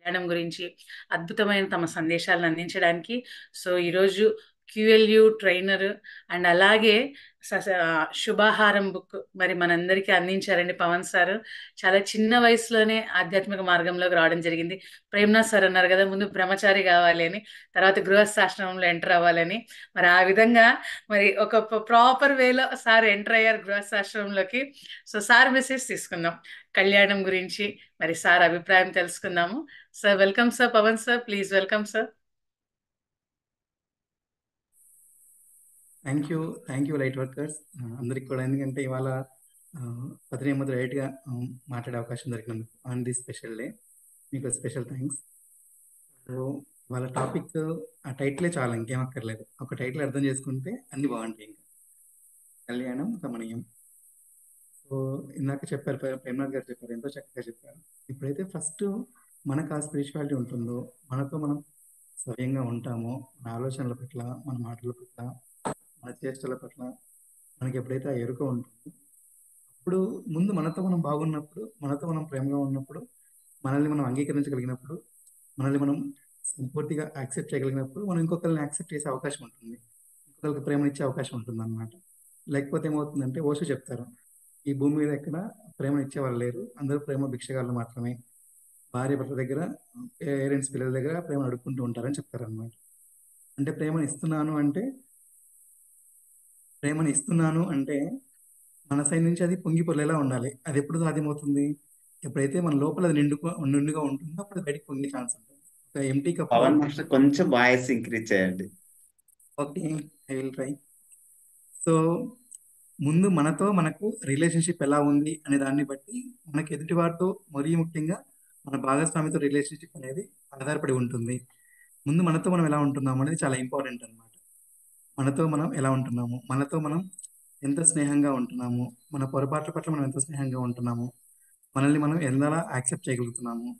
ప్రయాణం గురించి అద్భుతమైన తమ సందేశాలను అందించడానికి ఈరోజు క్యూఎల్యు ట్రైనర్ అండ్ అలాగే శుభాహారం బుక్ మరి మనందరికీ అందించారండి పవన్ సార్. చాలా చిన్న వయసులోనే ఆధ్యాత్మిక మార్గంలోకి రావడం జరిగింది. ప్రేమ్నాథ్ సార్ అన్నారు కదా, ముందు బ్రహ్మచారి కావాలి అని, తర్వాత గృహస్థాశ్రమంలో ఎంటర్ అవ్వాలని. మరి ఆ విధంగా మరి ఒక ప్రాపర్ వేలో సార్ ఎంటర్ అయ్యారు గృహస్థాశ్రమంలోకి. సార్ మెసేజ్ తీసుకుందాం కళ్యాణం గురించి, మరి సార్ అభిప్రాయం తెలుసుకుందాము. Sir welcome sir. Pavan sir, please welcome sir. Thank you light workers అందరికి కూడా. ఎందుకంటే ఇవాళ పత్రిక రైట్గా మాట్లాడే అవకాశం దొరికినందుకు ఆన్ ది స్పెషల్ డే మీకు స్పెషల్ థ్యాంక్స్. సో వాళ్ళ టాపిక్ ఆ టైటిలే చాలా, ఇంకేం అక్కర్లేదు. ఒక టైటిల్ అర్థం చేసుకుంటే అన్ని బాగుంటాయి. ఇంకా కళ్యాణం కమనీయం. సో ఇందాక చెప్పారు, ప్రేమ్నాథ్ గారు చెప్పారు, ఎంతో చక్కగా చెప్పారు. ఇప్పుడైతే ఫస్ట్ మనకు ఆ స్పిరిచువాలిటీ ఉంటుందో, మనతో మనం స్వయంగా ఉంటామో, మన ఆలోచనల పట్ల, మన మాటల పట్ల, మన చేష్టల పట్ల మనకి ఎప్పుడైతే ఆ ఎరుక ఉంటుందో, అప్పుడు ముందు మనతో మనం బాగున్నప్పుడు, మనతో మనం ప్రేమగా ఉన్నప్పుడు, మనల్ని మనం అంగీకరించగలిగినప్పుడు, మనల్ని మనం పూర్తిగా యాక్సెప్ట్ చేయగలిగినప్పుడు మనం ఇంకొకరిని యాక్సెప్ట్ చేసే అవకాశం ఉంటుంది, ఇంకొకరికి ప్రేమనిచ్చే అవకాశం ఉంటుంది అన్నమాట. లేకపోతే ఏమవుతుందంటే ఓషో చెప్తారు, ఈ భూమి మీద ఎక్కడ ప్రేమ ఇచ్చేవాళ్ళు లేరు, అందరూ ప్రేమ భిక్షగాళ్ళు మాత్రమే. భార్య భర్త దగ్గర, పేరెంట్స్ పిల్లల దగ్గర ప్రేమ అడుక్కుంటూ ఉంటారని చెప్తారన్నమాట. అంటే ప్రేమని ఇస్తున్నాను అంటే మన సైడ్ నుంచి అది పొంగి పొర్లేలా ఉండాలి. అది ఎప్పుడు సాధ్యమవుతుంది? ఎప్పుడైతే మన లోపల అది నిండుగా ఉంటుందో అప్పుడు అది బయటికి పొంగే ఛాన్స్ ఉంటుంది. ఒక ఎంటీ కప్లో పవన్ మాస్టర్ కొంచెం వాయిస్ ఇంక్రీజ్ చేయండి. Okay, I will try. So ముందు మనతో మనకు రిలేషన్షిప్ ఎలా ఉంది అనే దాన్ని బట్టి మనకి ఎదుటి వారితో, మరీ ముఖ్యంగా మన భాగస్వామితో రిలేషన్షిప్ అనేది ఆధారపడి ఉంటుంది. ముందు మనతో మనం ఎలా ఉంటున్నాము అనేది చాలా ఇంపార్టెంట్ అన్నమాట. మనతో మనం ఎలా ఉంటున్నాము, మనతో మనం ఎంత స్నేహంగా ఉంటున్నాము, మన పొరపాట్ల పట్ల మనం ఎంత స్నేహంగా ఉంటున్నాము, మనల్ని మనం ఎలా యాక్సెప్ట్ చేయగలుగుతున్నాము,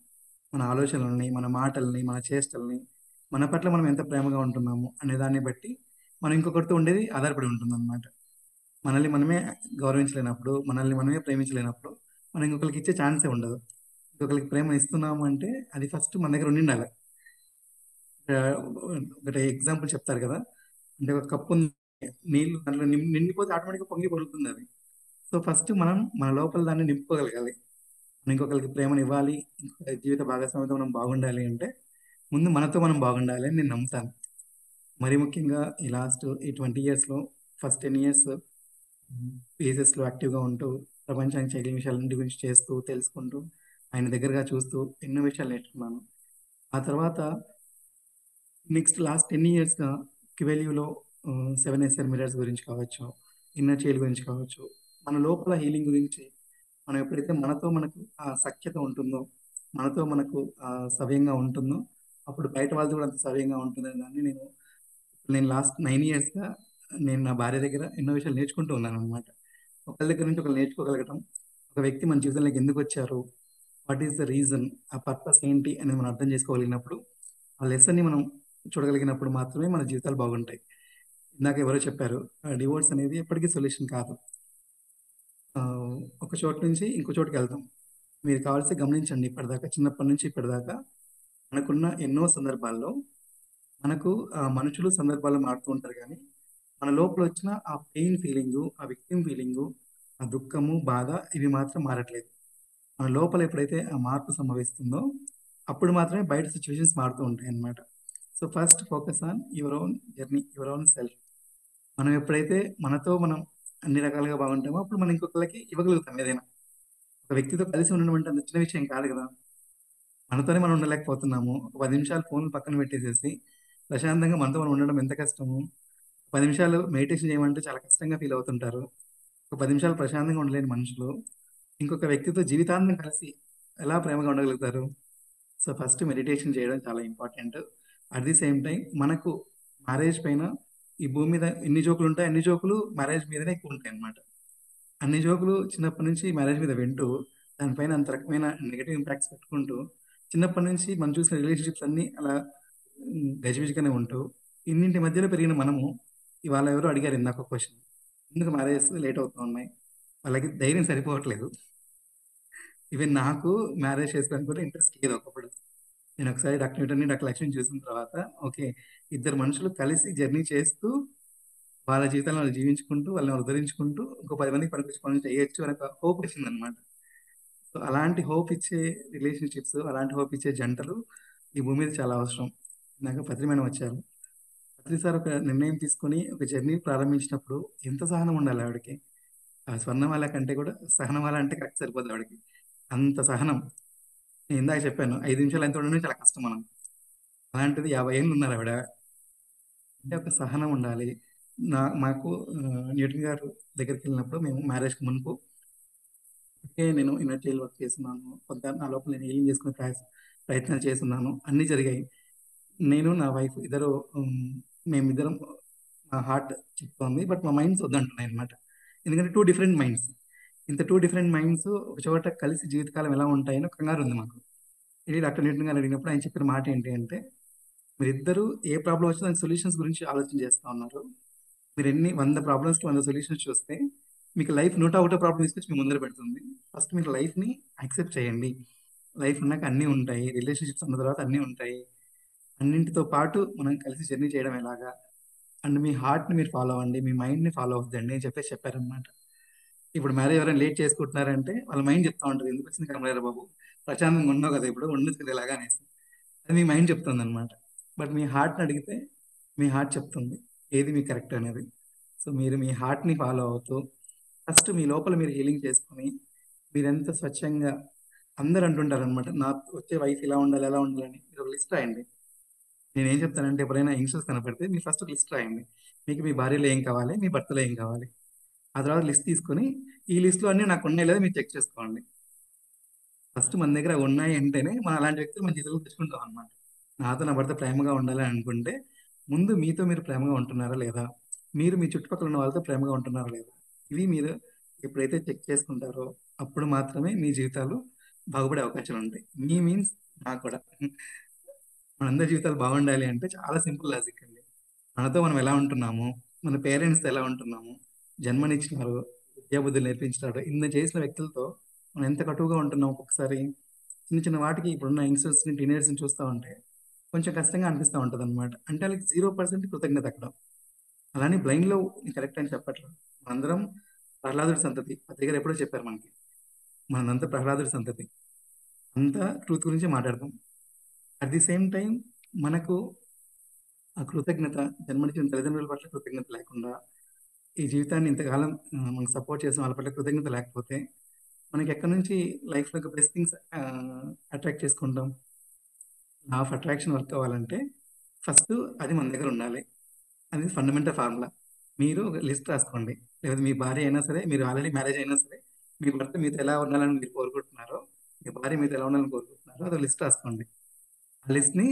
మన ఆలోచనల్ని, మన మాటల్ని, మన చేష్టల్ని, మన పట్ల మనం ఎంత ప్రేమగా ఉంటున్నాము అనే దాన్ని బట్టి మనం ఇంకొకరితో ఉండేది ఆధారపడి ఉంటుంది అనమాట. మనల్ని మనమే గౌరవించలేనప్పుడు, మనల్ని మనమే ప్రేమించలేనప్పుడు మనం ఇంకొకరికి ఇచ్చే ఛాన్సే ఉండదు. ఇంకొకరికి ప్రేమ ఇస్తున్నాము అంటే అది ఫస్ట్ మన దగ్గర ఉండి ఉండాలి. ఒకటి ఎగ్జాంపుల్ చెప్తారు కదా, అంటే ఒక కప్పు ఉంది, నీళ్లు దాంట్లో నిండిపోతే ఆటోమేటిక్గా పొంగి పొరులుతుంది అది. సో ఫస్ట్ మనం మన లోపల దాన్ని నింపుకోగలగాలి. మనం ఇంకొకరికి ప్రేమను ఇవ్వాలి, ఇంకొక జీవిత భాగస్వామితో మనం బాగుండాలి అంటే ముందు మనతో మనం బాగుండాలి అని నేను నమ్ముతాను. మరి ముఖ్యంగా ఈ 20 ఇయర్స్లో ఫస్ట్ 10 ఇయర్స్ లో యాక్టివ్గా ఉంటూ, ప్రపంచానికి చేయగలిగిన విషయాలన్నింటి గురించి చేస్తూ, తెలుసుకుంటూ, ఆయన దగ్గరగా చూస్తూ ఎన్నో విషయాలు నేర్చుకున్నాను. ఆ తర్వాత లాస్ట్ 10 ఇయర్స్గా క్యువెల్యూలో 7 SR మిరర్స్ గురించి కావచ్చు, ఇన్నర్ చైల్డ్ గురించి కావచ్చు, మన లోపల హీలింగ్ గురించి, మనం ఎప్పుడైతే మనతో మనకు ఆ సఖ్యత ఉంటుందో, మనతో మనకు సవ్యంగా ఉంటుందో, అప్పుడు బయట వాళ్ళతో కూడా అంత సవ్యంగా ఉంటుందని దాన్ని నేను లాస్ట్ 9 ఇయర్స్గా నేను నా భార్య దగ్గర ఎన్నో విషయాలు నేర్చుకుంటూ ఉన్నాను అనమాట. ఒకరి దగ్గర నుంచి ఒకరు నేర్చుకోగలగటం, ఒక వ్యక్తి మన జీవితంలోకి ఎందుకు వచ్చారు, వాట్ ఈస్ ద రీజన్, ఆ పర్పస్ ఏంటి అనేది మనం అర్థం చేసుకోగలిగినప్పుడు, ఆ లెసన్ని మనం చూడగలిగినప్పుడు మాత్రమే మన జీవితాలు బాగుంటాయి. ఇందాక ఎవరో చెప్పారు, డివోర్స్ అనేది ఎప్పటికీ సొల్యూషన్ కాదు. ఒక చోటు నుంచి ఇంకో చోటుకి వెళ్తాం. మీరు కావాల్సి గమనించండి, ఇప్పటిదాకా, చిన్నప్పటి నుంచి ఇప్పటిదాకా మనకున్న ఎన్నో సందర్భాల్లో మనకు మనుషులు సందర్భాలు మారుతూ ఉంటారు, కానీ మన లోపల వచ్చిన ఆ పెయిన్ ఫీలింగు, ఆ విక్టిమ్ ఫీలింగు, ఆ దుఃఖము, బాధ, ఇవి మాత్రం మారట్లేదు. మన లోపల ఎప్పుడైతే ఆ మార్పు సంభవిస్తుందో అప్పుడు మాత్రమే బయట సిచ్యువేషన్స్ మారుతూ ఉంటాయి అన్నమాట. So first focus on your own journey, your own self. మనం ఎప్పుడైతే మనతో మనం అన్ని రకాలుగా బాగుంటామో అప్పుడు మనం ఇంకొకరికి ఇవ్వగలుగుతాం ఏదైనా. ఒక వ్యక్తితో కలిసి ఉండడం అంటే అంత చిన్న విషయం కాదు కదా. మనతోనే మనం ఉండలేకపోతున్నాము. ఒక 10 నిమిషాలు ఫోన్ పక్కన పెట్టేసేసి ప్రశాంతంగా మనతో మనం ఉండడం ఎంత కష్టము. 10 నిమిషాలు మెడిటేషన్ చేయమంటే చాలా కష్టంగా ఫీల్ అవుతుంటారు. ఒక 10 నిమిషాలు ప్రశాంతంగా ఉండలేని మనుషులు ఇంకొక వ్యక్తితో జీవితాంతం కలిసి ఎలా ప్రేమగా ఉండగలుగుతారు? సో ఫస్ట్ మెడిటేషన్ చేయడం చాలా important. At the same time మనకు మ్యారేజ్ పైన ఈ భూమి మీద ఎన్ని జోకులు ఉంటాయి, అన్ని జోకులు మ్యారేజ్ మీదనే ఎక్కువ ఉంటాయి అన్నమాట. అన్ని జోకులు చిన్నప్పటి నుంచి మ్యారేజ్ మీద వింటూ, దానిపైన అంత రకమైన నెగటివ్ ఇంపాక్ట్స్ పెట్టుకుంటూ, చిన్నప్పటి నుంచి మనం చూసిన రిలేషన్షిప్స్ అన్నీ అలా గజిబిజిగానే ఉంటూ, ఇన్నింటి మధ్యలో పెరిగిన మనము ఇవాళ ఎవరో అడిగారు ఇందాక ఒక క్వశ్చన్, ఎందుకు మ్యారేజెస్ లేట్ అవుతూ ఉన్నాయి? వాళ్ళకి ధైర్యం సరిపోవట్లేదు. ఈవెన్ నాకు మ్యారేజ్ చేసుకోవడానికి కూడా ఇంట్రెస్ట్ లేదు ఒకప్పుడు. నేను ఒకసారి డాక్టర్ న్యూటన్ని, డాక్టర్ లక్ష్మిని చూసిన తర్వాత ఓకే, ఇద్దరు మనుషులు కలిసి జర్నీ చేస్తూ వాళ్ళ జీవితాలను వాళ్ళు జీవించుకుంటూ వాళ్ళని ఉద్ధరించుకుంటూ ఇంకో 10 మందికి పనికొచ్చే పనులు చేయొచ్చు అనే ఒక హోప్ వచ్చిందనమాట. సో అలాంటి హోప్ ఇచ్చే రిలేషన్షిప్స్, అలాంటి హోప్ ఇచ్చే జంటలు ఈ భూమి మీద చాలా అవసరం. నాకు పత్రి మేడం వచ్చారు. పత్రి సార్ ఒక నిర్ణయం తీసుకొని ఒక జర్నీ ప్రారంభించినప్పుడు ఎంత సహనం ఉండాలి ఆవిడకి. ఆ స్వర్ణమాల కంటే కూడా సహనమాల అంటే కరెక్ట్ సరిపోద్ది ఆవిడకి. అంత సహనం. నేను ఇందాక చెప్పాను 5 నిమిషాలు ఎంత ఉండడం చాలా కష్టం మనం. అలాంటిది 50 ఏళ్ళు ఉన్నారు ఆవిడ. అంటే ఒక సహనం ఉండాలి. మాకు న్యూటన్ గారు దగ్గరికి వెళ్ళినప్పుడు మేము మ్యారేజ్కి మునుపు నేను ఇన్నర్ చైల్డ్ వర్క్ చేస్తున్నాను. కొంత నా లోపల నేను హీలింగ్ చేసుకునే ప్రయత్నాలు చేస్తున్నాను. అన్నీ జరిగాయి. నేను నా వైఫ్ ఇద్దరు మేమిద్దరం మా హార్ట్ చెప్తోంది. బట్ మా మైండ్స్ వద్దంటున్నాయి అనమాట. ఎందుకంటే 2 డిఫరెంట్ మైండ్స్. ఇంత 2 డిఫరెంట్ మైండ్స్ ఒక చోట కలిసి జీవితకాలం ఎలా ఉంటాయని కంగారు ఉంది మాకు. ఇది డాక్టర్ న్యూటన్ గారు అడిగినప్పుడు ఆయన చెప్పిన మాట ఏంటి అంటే, మీరిద్దరూ ఏ ప్రాబ్లమ్ వచ్చినా దానికి సొల్యూషన్స్ గురించి ఆలోచన చేస్తా ఉన్నారు. మీరు 100 ప్రాబ్లమ్స్‌కి 100 సొల్యూషన్స్ చూస్తే మీకు లైఫ్ 101 ప్రాబ్లమ్ తీసుకొచ్చి మీ ముందర పెడుతుంది. ఫస్ట్ మీరు లైఫ్‌ని యాక్సెప్ట్ చేయండి. లైఫ్ ఉన్నాక అన్నీ ఉంటాయి. రిలేషన్‌షిప్స్ అన్న తర్వాత అన్నీ ఉంటాయి. అన్నింటితో పాటు మనం కలిసి జర్నీ చేయడం ఎలాగా? అండ్ మీ హార్ట్‌ని మీరు ఫాలో అవ్వండి. మీ మైండ్‌ని ఫాలో అవ్వద్దండి అని చెప్పేసి చెప్పారనమాట. ఇప్పుడు మ్యారేజ్ ఎవరైనా లేట్ చేసుకుంటున్నారంటే వాళ్ళ మైండ్ చెప్తా ఉంటది. ఎందుకొచ్చింది కర్మలేరా బాబు! ప్రశాంతంగా ఉన్నావు కదా! ఇప్పుడు ఉండొచ్చు కదా ఇలాగా అనేసి. అది మీ మైండ్ చెప్తుందనమాట. బట్ మీ హార్ట్‌ని అడిగితే మీ హార్ట్ చెప్తుంది. ఏది మీకు కరెక్ట్ అనేది. సో మీరు మీ హార్ట్‌ని ఫాలో అవుతూ ఫస్ట్ మీ లోపల మీరు హీలింగ్ చేసుకొని మీరెంత స్వచ్ఛంగా అందరూ అంటుంటారనమాట. నాకు వచ్చే వైఫ్ ఇలా ఉండాలి, ఎలా ఉండాలని. మీరు ఒక లిస్ట్ రాయండి. నేనేం చెప్తానంటే ఎప్పుడైనా యంగ్‌స్టర్స్ కనపడితే మీరు ఫస్ట్ ఒక లిస్ట్ రాయండి. మీకు మీ భార్యలో ఏం కావాలి? మీ భర్తలో ఏం కావాలి? ఆ తర్వాత లిస్ట్ తీసుకొని ఈ లిస్ట్‌లో అన్నీ నాకు ఉన్నాయో లేదో మీరు చెక్ చేసుకోండి. ఫస్ట్ మన దగ్గర అవి ఉన్నాయి అంటేనే మనం అలాంటి వ్యక్తులు మన జీవితంలో తెచ్చుకుంటాం అనమాట. నాతో నా భర్త ప్రేమగా ఉండాలి అని అనుకుంటే ముందు మీతో మీరు ప్రేమగా ఉంటున్నారా లేదా? మీరు మీ చుట్టుపక్కల ఉన్న వాళ్ళతో ప్రేమగా ఉంటున్నారా లేదా? ఇవి మీరు ఎప్పుడైతే చెక్ చేసుకుంటారో అప్పుడు మాత్రమే మీ జీవితాలు బాగుపడే అవకాశాలు ఉంటాయి. మీ మీన్స్ నాకు కూడా. మనందరి జీవితాలు బాగుండాలి అంటే చాలా సింపుల్ లాజిక్ అండి. మనతో మనం ఎలా ఉంటున్నాము, మన పేరెంట్స్‌తో ఎలా ఉంటున్నాము, జన్మనిచ్చినారు, విద్యాబుద్ధులు నేర్పించినారు, ఇన్ని చేసిన వ్యక్తులతో మనం ఎంత కటువుగా ఉంటున్నాం ఒక్కొక్కసారి. చిన్న చిన్న వాటికి ఇప్పుడున్న యంగ్‌స్టర్స్‌ని, టీనేజర్స్‌ని చూస్తా ఉంటే కొంచెం కష్టంగా అనిపిస్తా ఉంటదనమాట. అంటే ఆళ్ళకి 0% కృతజ్ఞత అక్కడ. అలానే బ్లైండ్‌లో కరెక్ట్ అని చెప్పట్లేదు. మనందరం ప్రహ్లాదుడి సంతతి. పత్రిక గారు ఎప్పుడో చెప్పారు మనకి. మనందంతా ప్రహ్లాదుడి సంతతి. అంతా ట్రూత్ గురించే మాట్లాడతాం. అట్ ది సేమ్ టైమ్ మనకు ఆ కృతజ్ఞత జన్మనిచ్చిన తల్లిదండ్రుల పట్ల కృతజ్ఞత లేకుండా, ఈ జీవితాన్ని ఇంతకాలం మనకు సపోర్ట్ చేసిన వాళ్ళ పట్ల కృతజ్ఞత లేకపోతే, మనకెక్కడి నుంచి లైఫ్‌లోకి బెస్ట్ థింగ్స్ అట్రాక్ట్ చేసుకుంటాం? లా ఆఫ్ అట్రాక్షన్ వర్క్ అవ్వాలంటే, ఫస్ట్ అది మన దగ్గర ఉండాలి. అది ఫండమెంటల్ ఫార్ములా. మీరు ఒక లిస్ట్ రాసుకోండి. లేదా మీ భార్య అయినా సరే, మీరు ఆల్రెడీ మ్యారేజ్ అయినా సరే, మీ భర్త మీతో ఎలా ఉండాలని మీరు కోరుకుంటున్నారో, మీ భార్య మీతో ఎలా ఉండాలని కోరుకుంటున్నారో అదో లిస్ట్ రాసుకోండి. ఆ లిస్ట్‌ని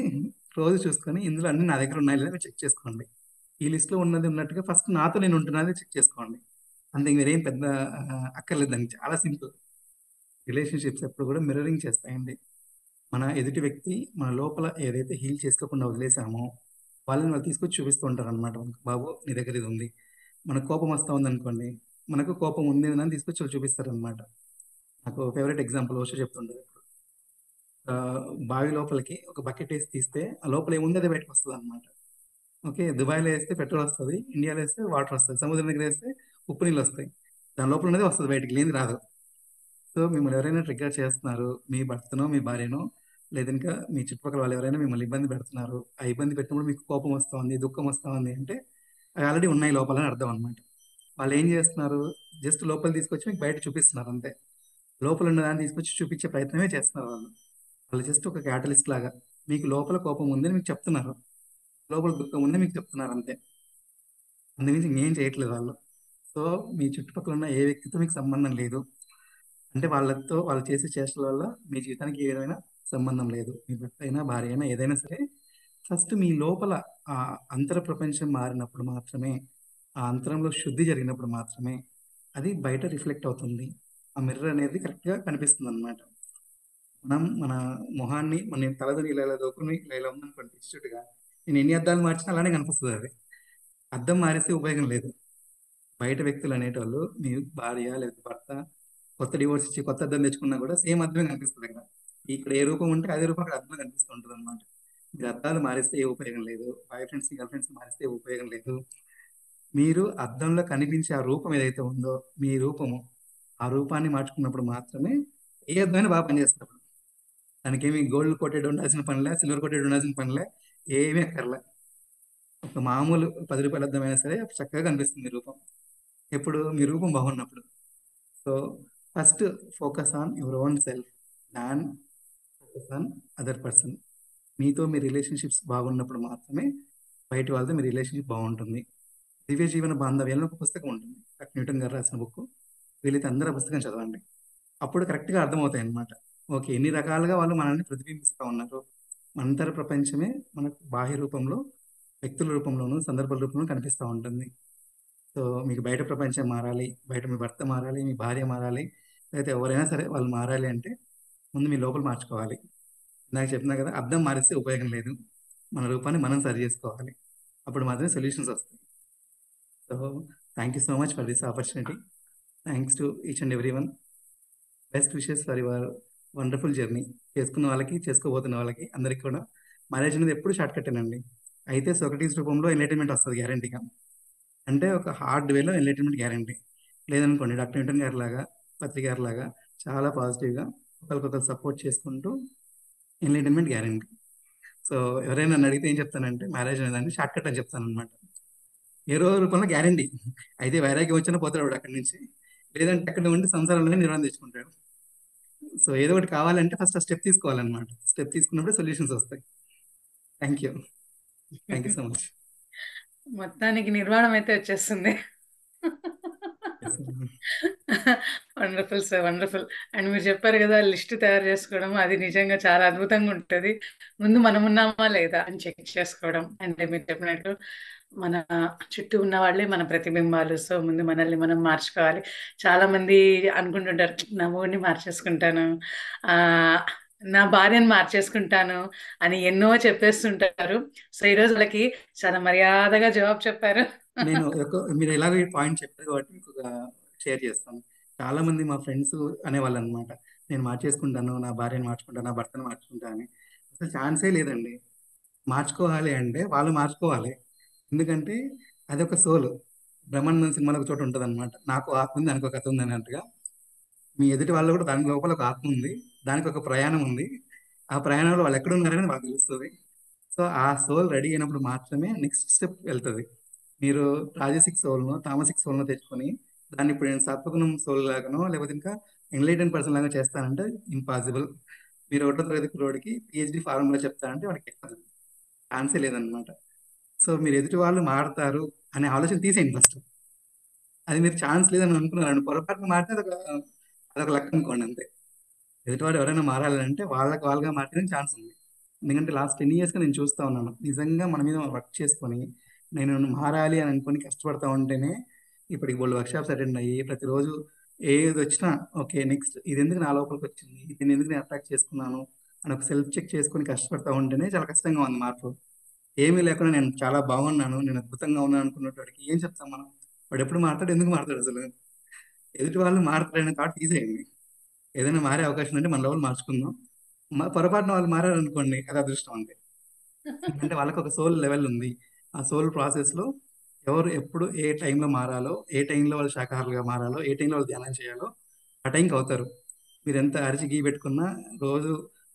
రోజు చూసుకొని, ఇందులో అన్నీ నా దగ్గర ఉన్నాయా లేదా మీరు చెక్ చేసుకోండి. ఈ లిస్ట్‌లో ఉన్నది ఉన్నట్టుగా ఫస్ట్ నాతో నేను ఉంటున్నానో చెక్ చేసుకోండి. అంతే మీరేం పెద్ద అక్కర్లేదు దానికి. చాలా సింపుల్. రిలేషన్‌షిప్స్ ఎప్పుడు కూడా మిర్రరింగ్ చేస్తాయండి. మన ఎదుటి వ్యక్తి మన లోపల ఏదైతే హీల్ చేసుకోకుండా వదిలేసామో, వాళ్ళని వాళ్ళు తీసుకొచ్చి చూపిస్తూ ఉంటారనమాట మనకు. బాబు నీ దగ్గర ఇది ఉంది. మనకు కోపం వస్తా ఉందనుకోండి, మనకు కోపం ఉంది అని తీసుకొచ్చి వాళ్ళు చూపిస్తారనమాట. నాకు ఫేవరెట్ ఎగ్జాంపుల్ ఓషో చెప్తుంటారు. బావి లోపలికి ఒక బకెట్ ఏసి తీస్తే, ఆ లోపల ఏముంది అదే బయటకొస్తదనమాట. ఓకే. దుబాయ్‌లో ఏస్తే పెట్రోల్ వస్తది. ఇండియాలో ఏస్తే వాటర్ వస్తది. సముద్రం దగ్గర ఏస్తే ఉప్పు నీళ్ళొస్తాయి. దాని లోపల ఉన్నదే వస్తది బయటికి. లేనిది రాదు. సో, మిమ్మల్ని ఎవరైనా ట్రిగ్గర్ చేస్తున్నారు. మీ భర్తనో, మీ భార్యనో లేదా ఇంకా మీ చుట్టుపక్కల వాళ్ళు ఎవరైనా మిమ్మల్ని ఇబ్బంది పెడుతున్నారు. ఆ ఇబ్బంది పెట్టినప్పుడు మీకు కోపం వస్తా ఉంది, దుఃఖం వస్తా ఉంది అంటే, అవి ఆల్రెడీ ఉన్నాయి లోపల అని అర్థం అనమాట. వాళ్ళేం చేస్తున్నారు? జస్ట్ లోపలికి తీసుకొచ్చి మీకు బయట చూపిస్తున్నారు అంతే. లోపల ఉన్న దాన్ని తీసుకొచ్చి చూపించే ప్రయత్నమే చేస్తున్నారు వాళ్ళు. వాళ్ళు జస్ట్ ఒక క్యాటలిస్ట్ లాగా. మీకు లోపల కోపం ఉందని మీకు చెప్తున్నారు. లోపల దుఃఖం ఉందని మీకు చెప్తున్నారు అంతే. అంతకుమించి ఇంకేం చేయట్లేదు వాళ్ళు. సో, మీ చుట్టుపక్కల ఉన్న ఏ వ్యక్తితో మీకు సంబంధం లేదు. అంటే వాళ్ళతో వాళ్ళు చేసే చేష్టల వల్ల మీ జీవితానికి ఏ విధమైన సంబంధం లేదు. మీ భర్త అయినా, భార్య అయినా ఏదైనా సరే ఫస్ట్ మీ లోపల ఆ అంతర ప్రపంచం మారినప్పుడు మాత్రమే, ఆ అంతరంలో శుద్ధి జరిగినప్పుడు మాత్రమే అది బయట రిఫ్లెక్ట్ అవుతుంది. ఆ మిర్రర్ అనేది కరెక్ట్‌గా కనిపిస్తుందనమాట. మనం మన మొహాన్ని నేను తలదుని ఇలా దూకుని ఇలా ఉందనుకోండి ఇన్‌స్టిట్యూట్‌గా నేను ఎన్ని అద్దాలు మార్చినా అలానే కనిపిస్తదది. అద్దం మారేస్తే ఉపయోగం లేదు. బయట వ్యక్తులు అనేటోళ్ళు మీ భార్య లేదా భర్త కొత్త డివోర్స్ ఇచ్చి కొత్త అద్దం తెచ్చుకున్నా కూడా సేమ్ అద్దమే కనిపిస్తదక్కడ. ఇక్కడ ఏ రూపం ఉంటే అదే రూపం అక్కడ అర్థంలో కనిపిస్తూ ఉంటుంది అనమాట. మీరు అద్దాలు మారిస్తే ఏ ఉపయోగం లేదు, బాయ్ ఫ్రెండ్స్ గర్ల్ ఫ్రెండ్స్ మారిస్తే ఏ ఉపయోగం లేదు. మీరు అద్దంలో కనిపించే ఆ రూపం ఏదైతే ఉందో మీ రూపము, ఆ రూపాన్ని మార్చుకున్నప్పుడు మాత్రమే ఏ అద్దమైనా బాగా పనిచేస్తుంది. దానికి ఏమి గోల్డ్ కోటెడ్ ఉండాల్సిన పనిలే, సిల్వర్ కోటెడ్ ఉండాల్సిన పనిలే, ఏమీ అక్కర్లే. ఒక మామూలు 10 రూపాయల అద్దమైనా సరే చక్కగా కనిపిస్తుంది మీ రూపం. ఎప్పుడు మీ రూపం బాగున్నప్పుడు. So first focus on your own self, than focus on other person. మీతో మీ రిలేషన్షిప్స్ బాగున్నప్పుడు మాత్రమే బయట వాళ్ళతో మీ రిలేషన్షిప్ బాగుంటుంది. దివ్య జీవన బాంధవ్యాలను ఒక పుస్తకం ఉంటుంది, డాక్టర్ న్యూటన్ గారు రాసిన బుక్. వీళ్ళైతే అందరూ ఆ పుస్తకం చదవండి. అప్పుడు కరెక్ట్గా అర్థమవుతాయి అన్నమాట. ఓకే, ఎన్ని రకాలుగా వాళ్ళు మనల్ని ప్రతిబింబిస్తూ ఉన్నారు. అంతర ప్రపంచమే మనకు బాహ్య రూపంలో, వ్యక్తుల రూపంలోనూ, సందర్భాల రూపంలో కనిపిస్తూ ఉంటుంది. సో మీకు బయట ప్రపంచం మారాలి, బయట మీ భర్త మారాలి, మీ భార్య మారాలి, లేకపోతే ఎవరైనా సరే వాళ్ళు మారాలి అంటే ముందు మీ లోపల మార్చుకోవాలి. నాకు చెప్పినా కదా, అర్థం మారిస్తే ఉపయోగం లేదు, మన రూపాన్ని మనం సరి చేసుకోవాలి. అప్పుడు మాత్రమే సొల్యూషన్స్ వస్తాయి. So thank you so much for this opportunity. Thanks to each and every one. Best wishes for your wonderful journey. చేసుకున్న వాళ్ళకి, చేసుకోబోతున్న వాళ్ళకి అందరికీ కూడా మ్యారేజ్ అనేది ఎప్పుడు షార్ట్ కట్టేనండి. అయితే సోక్రటీస్ రూపంలో ఎంటర్టైన్మెంట్ వస్తుంది గ్యారంటీగా. అంటే ఒక హార్డ్ వేలో ఎంటర్టైన్మెంట్ గ్యారంటీ. లేదనుకోండి డాక్టర్ న్యూటన్ గారి లాగా, పత్రి గారి లాగా చాలా పాజిటివ్గా ఒకరికొకరు సపోర్ట్ చేసుకుంటూ ఎంటర్టైన్మెంట్ గ్యారంటీ. సో ఎవరైనా నన్ను అడిగితే ఏం చెప్తానంటే మ్యారేజ్ అనేదాన్ని షార్ట్ కట్ అని చెప్తాను అనమాట. ఏ రోజు రూపంలో గ్యారంటీ. అయితే వైరాగ్యం వచ్చినా పోతాడు వాడు అక్కడి నుంచి, లేదంటే అక్కడ ఉండి సంసారంలోనే నిర్వహణ తెచ్చుకుంటాడు. సో ఏదో ఒకటి కావాలంటే ఫస్ట్ ఆ స్టెప్ తీసుకోవాలన్నమాట. స్టెప్ తీసుకున్నప్పుడు సొల్యూషన్స్ వస్తాయి. Thank you. Thank you so much. మొత్తానికి నిర్మాణం అయితే వచ్చేస్తుంది. Wonderful sir, wonderful. అండ్ మీరు చెప్పారు కదా లిస్ట్ తయారు చేసుకోవడం, అది నిజంగా చాలా అద్భుతంగా ఉంటుంది. ముందు మనం ఉన్నామా లేదా అని చెక్ చేసుకోవడం. అంటే మీరు చెప్పినట్టు మన చుట్టూ ఉన్న వాళ్ళే మన ప్రతిబింబాలు. సో ముందు మనల్ని మనం మార్చుకోవాలి. చాలా మంది అనుకుంటుంటారు, నా ఊరిని మార్చేసుకుంటాను, ఆ నా భార్యను మార్చేసుకుంటాను అని ఎన్నో చెప్పేస్తుంటారు. సో ఈరోజు వాళ్ళకి చాలా మర్యాదగా జవాబు చెప్పారు. నేను మీరు ఎలాగో ఈ పాయింట్ చెప్పారు కాబట్టి మీకు షేర్ చేస్తాను. చాలా మంది మా ఫ్రెండ్స్ అనేవాళ్ళు అనమాట, నేను మార్చేసుకుంటాను, నా భార్యను మార్చుకుంటాను, నా భర్తను మార్చుకుంటాను అని. అసలు ఛాన్సే లేదండి. మార్చుకోవాలి అంటే వాళ్ళు మార్చుకోవాలి. ఎందుకంటే అదొక సోల్. బ్రహ్మానందం సినిమాలో ఒక చోట ఉంటుంది అనమాట, నాకు ఆత్మ ఉంది, దానికి ఒక కథ ఉంది అన్నట్టుగా. మీ ఎదుటి వాళ్ళు కూడా దాని లోపల ఒక ఆత్మ ఉంది, దానికి ఒక ప్రయాణం ఉంది. ఆ ప్రయాణంలో వాళ్ళు ఎక్కడ ఉన్నారని వాళ్ళకి తెలుస్తుంది. సో ఆ సోల్ రెడీ అయినప్పుడు మాత్రమే నెక్స్ట్ స్టెప్ వెళ్తుంది. మీరు రాజసిక్ సోల్ను, తామసిక్ సోల్ను తెచ్చుకొని దాన్ని ఇప్పుడు నేను సత్వగుణం సోల్ లాగానో లేకపోతే ఇంకా ఎన్లైటెన్ పర్సన్ లాగా చేస్తానంటే ఇంపాసిబుల్. మీరు ఒకటో తరగతి పిల్లోడికి పిహెచ్డి ఫార్ములా చెప్తారంటే వాడికి ఎక్కదు, ఛాన్సే లేదనమాట. సో మీరు ఎదుటి వాళ్ళు మారుతారు అనే ఆలోచన తీసేయండి ఫస్ట్. అది మీరు ఛాన్స్ లేదని అనుకున్నారండి, పొరపాటున మారితే అదొక లక్ అనుకోండి అంతే. ఎదుటివాడు ఎవరైనా మారాలంటే వాళ్ళకి వాళ్ళగా మారడానికి ఛాన్స్ ఉంది. ఎందుకంటే లాస్ట్ 10 yearsగా నేను చూస్తూ ఉన్నాను, నిజంగా మన మీద వర్క్ చేసుకొని నేను మారాలి అని అనుకొని కష్టపడతా ఉంటేనే ఇప్పటికి బోల్డ్ వర్క్షాప్స్ అటెండ్ అయ్యి ప్రతిరోజు ఏది వచ్చినా ఓకే నెక్స్ట్ ఇది ఎందుకు నా లోపలికి వచ్చింది, దీన్ని ఎందుకు నేను అట్రాక్ట్ చేసుకున్నాను అని ఒక సెల్ఫ్ చెక్ చేసుకొని కష్టపడతా ఉంటేనే చాలా కష్టంగా ఉంది మార్పు. ఏమీ లేకుండా నేను చాలా బాగున్నాను, నేను అద్భుతంగా ఉన్నాను అనుకున్నవాడికి ఏం చెప్తాం మనం? వాడు ఎప్పుడు మారుతాడు, ఎందుకు మారుతాడు అసలు? ఎదుటి వాళ్ళు మారుతారనే థాట్ తీసేయండి. ఏదైనా మారే అవకాశం ఉంటే మన లెవెల్ మార్చుకుందాం. పొరపాటున వాళ్ళు మారారనుకోండి, అది అదృష్టం అంతే. ఎందుకంటే వాళ్ళకి ఒక సోల్ లెవెల్ ఉంది. ఆ సోల్ ప్రాసెస్లో ఎవరు ఎప్పుడు ఏ టైంలో మారాలో, ఏ టైంలో వాళ్ళు శాకాహారులుగా మారాలో, ఏ టైంలో వాళ్ళు ధ్యానం చేయాలో ఆ టైంకి అవుతారు. మీరు ఎంత అరిచి గీ పెట్టుకున్నా రోజు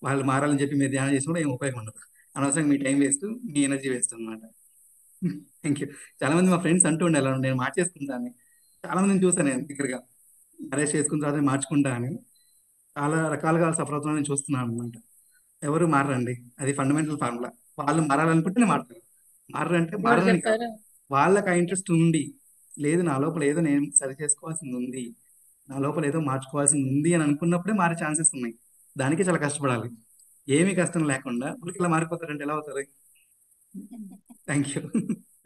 వాళ్ళు మారాలని చెప్పి మీరు ధ్యానం చేసి కూడా ఏం ఉపయోగం ఉండదు. అనవసరంగా మీ టైం వేస్ట్, మీ ఎనర్జీ వేస్ట్ అనమాట. Thank you. చాలా మంది మా ఫ్రెండ్స్ అంటూ ఉండే అలా నేను మార్చేసుకుంటాను. చాలా మందిని చూసాను నేను దగ్గరగా, మ్యారేజ్ చేసుకున్న తర్వాత మార్చుకుంటా అని. చాలా రకాలుగా సఫర్ అవుతున్నా నేను చూస్తున్నాను అనమాట. ఎవరు మారరండి, అది ఫండమెంటల్ ఫార్ములా. వాళ్ళు మారాలనుకుంటేనే మారుతారు. మారరంటే ఎవరు మారని కాదు, చెప్పారు? వాళ్ళకి ఆ ఇంట్రెస్ట్ ఉండి, లేదు నా లోపల ఏదో నేను సరి చేసుకోవాల్సింది ఉంది, నా లోపల ఏదో మార్చుకోవాల్సింది ఉంది అని అనుకున్నప్పుడే మారే ఛాన్సెస్ ఉన్నాయి. దానికి చాలా కష్టపడాలి. ఏమీ కష్టం లేకుండా ఊరికి ఇలా మారిపోతారంటే ఎలా అవుతారు? Thank you.